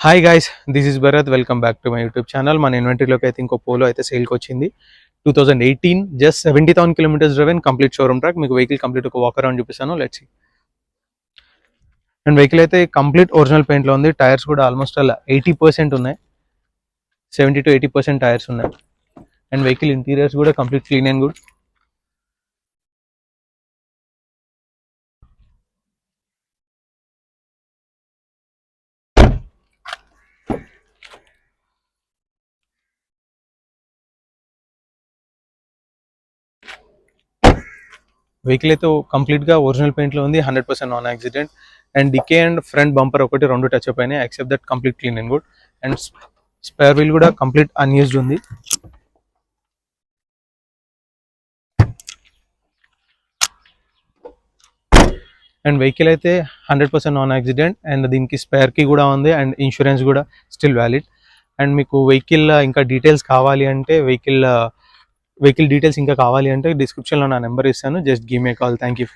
Hi guys, this is Bharat. Welcome back to my YouTube channel. మన ఇన్వెంటరీలోకి అయితే ఇంకో polo అయితే సేల్కి వచ్చింది. 2018 just 70,000 kilometres driven, complete showroom track. మీకు వెహికల్ కంప్లీట్ ఒక వాక్ అరౌండ్ చూపిస్తాను, లెట్స్ సీ. అండ్ వెహికల్ అయితే కంప్లీట్ ఒరిజినల్ పెయింట్లో ఉంది. టైర్స్ కూడా ఆల్మోస్ట్ అలా 80% ఉన్నాయి, 70 to 80% టైర్స్ ఉన్నాయి. అండ్ వెహికల్ ఇంటీరియర్స్ కూడా complete clean and good. Vehicle అయితే కంప్లీట్గా ఒరిజినల్ పెయింట్లో ఉంది, 100% non accident. And dickey and front bumper ఒకటి రెండు టచ్ అప్ అయినాయి, except that complete clean and good. And spare wheel కూడా కంప్లీట్ అన్యూజ్డ్ ఉంది. అండ్ వెహికల్ అయితే 100% నాన్ యాక్సిడెంట్. అండ్ దీనికి స్పేర్ కీ కూడా ఉంది, అండ్ ఇన్సూరెన్స్ కూడా స్టిల్ వ్యాలిడ్. అండ్ మీకు వెహికల్ ఇంకా డీటెయిల్స్ కావాలి అంటే వెహికల్ డీటెయిల్స్ ఇంకా కావాలి అంటే డిస్క్రిప్షన్లో నా నెంబర్ ఇస్తాను, just give me call. Thank you.